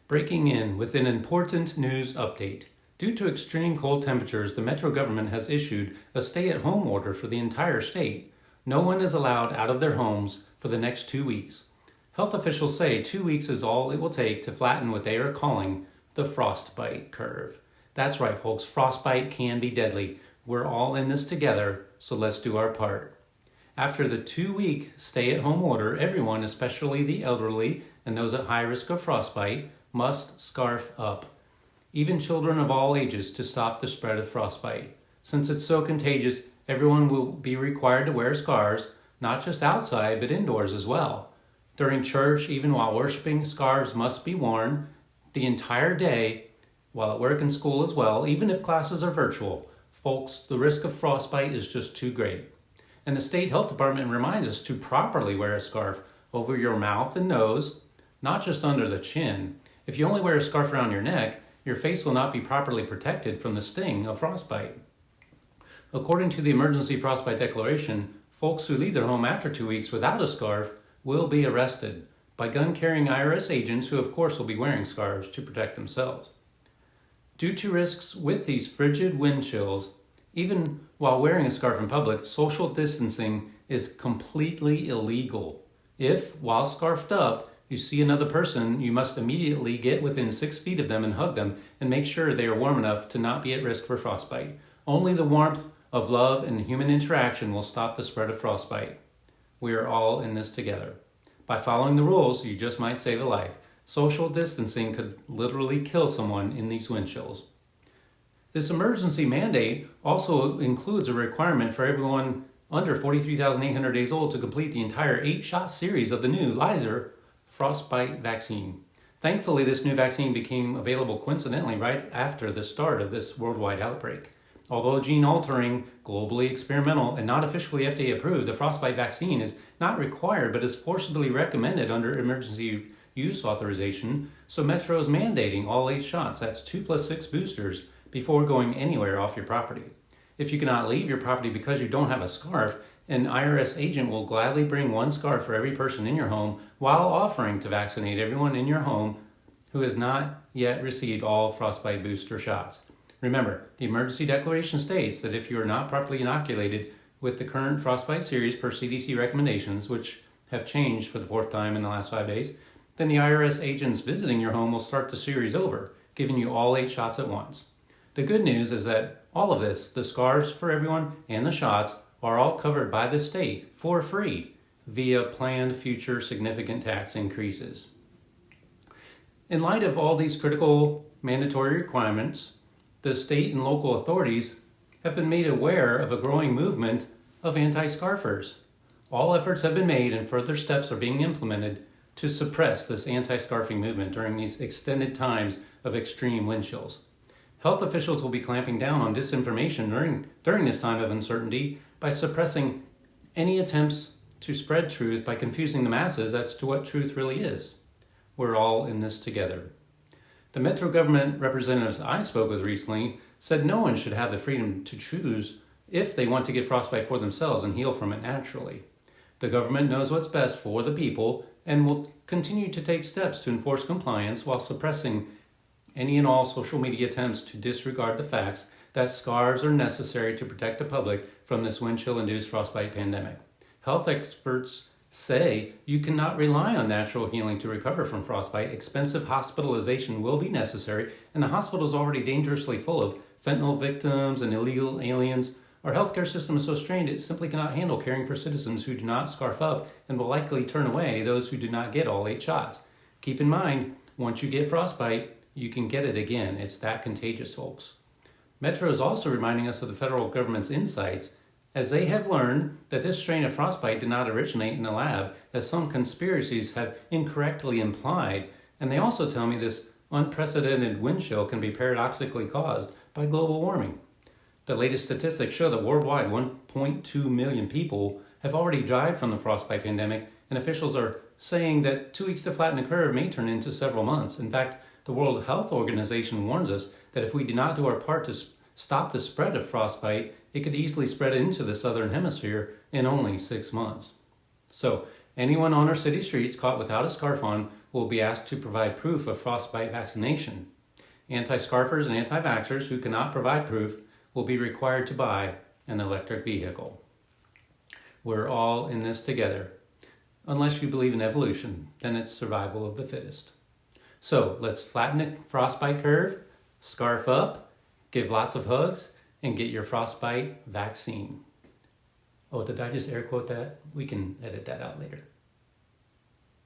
Breaking in with an important news update. Due to extreme cold temperatures, the Metro government has issued a stay-at-home order for the entire state. No one is allowed out of their homes for the next 2 weeks. Health officials say 2 weeks is all it will take to flatten what they are calling the frostbite curve. That's right, folks, frostbite can be deadly. We're all in this together, so let's do our part. After the 2-week stay-at-home order, everyone, especially the elderly and those at high risk of frostbite, must scarf up. Even children of all ages, to stop the spread of frostbite. Since it's so contagious, everyone will be required to wear scarves, not just outside, but indoors as well. During church, even while worshiping, scarves must be worn the entire day, while at work and school as well, even if classes are virtual. Folks, the risk of frostbite is just too great. And the state health department reminds us to properly wear a scarf over your mouth and nose, not just under the chin. If you only wear a scarf around your neck, your face will not be properly protected from the sting of frostbite. According to the Emergency Frostbite Declaration, folks who leave their home after 2 weeks without a scarf will be arrested by gun-carrying IRS agents who, of course, will be wearing scarves to protect themselves. Due to risks with these frigid wind chills, even while wearing a scarf in public, social distancing is completely illegal. If, while scarfed up, you see another person, you must immediately get within 6 feet of them and hug them and make sure they are warm enough to not be at risk for frostbite. Only the warmth of love and human interaction will stop the spread of frostbite. We are all in this together. By following the rules, you just might save a life. Social distancing could literally kill someone in these wind chills. This emergency mandate also includes a requirement for everyone under 43,800 days old to complete the entire 8-shot series of the new Frostbite vaccine. Thankfully, this new vaccine became available coincidentally right after the start of this worldwide outbreak. Although gene-altering, globally experimental, and not officially FDA approved, the Frostbite vaccine is not required but is forcibly recommended under emergency use authorization, so Metro is mandating all 8 shots, that's 2 plus 6 boosters, before going anywhere off your property. If you cannot leave your property because you don't have a scarf, an IRS agent will gladly bring 1 scarf for every person in your home while offering to vaccinate everyone in your home who has not yet received all frostbite booster shots. Remember, the emergency declaration states that if you are not properly inoculated with the current frostbite series per CDC recommendations, which have changed for the 4th time in the last 5 days, then the IRS agents visiting your home will start the series over, giving you all 8 shots at once. The good news is that all of this, the scarves for everyone and the shots, are all covered by the state for free via planned future significant tax increases. In light of all these critical mandatory requirements, the state and local authorities have been made aware of a growing movement of anti-scarfers. All efforts have been made and further steps are being implemented to suppress this anti-scarfing movement during these extended times of extreme wind chills. Health officials will be clamping down on disinformation during this time of uncertainty by suppressing any attempts to spread truth by confusing the masses as to what truth really is. We're all in this together. The Metro government representatives I spoke with recently said no one should have the freedom to choose if they want to get frostbite for themselves and heal from it naturally. The government knows what's best for the people and will continue to take steps to enforce compliance while suppressing any and all social media attempts to disregard the facts that scarves are necessary to protect the public from this wind chill-induced frostbite pandemic. Health experts say you cannot rely on natural healing to recover from frostbite. Expensive hospitalization will be necessary, and the hospital is already dangerously full of fentanyl victims and illegal aliens. Our healthcare system is so strained it simply cannot handle caring for citizens who do not scarf up and will likely turn away those who do not get all 8 shots. Keep in mind, once you get frostbite, you can get it again. It's that contagious, folks. Metro is also reminding us of the federal government's insights, as they have learned that this strain of frostbite did not originate in a lab, as some conspiracies have incorrectly implied, and they also tell me this unprecedented wind chill can be paradoxically caused by global warming. The latest statistics show that worldwide 1.2 million people have already died from the frostbite pandemic, and officials are saying that 2 weeks to flatten the curve may turn into several months. In fact, the World Health Organization warns us that if we do not do our part to stop the spread of frostbite, it could easily spread into the southern hemisphere in only 6 months. So, anyone on our city streets caught without a scarf on will be asked to provide proof of frostbite vaccination. Anti-scarfers and anti-vaxxers who cannot provide proof will be required to buy an electric vehicle. We're all in this together. Unless you believe in evolution, then it's survival of the fittest. So let's flatten the frostbite curve, scarf up, give lots of hugs, and get your frostbite vaccine. Oh, did I just air quote that? We can edit that out later.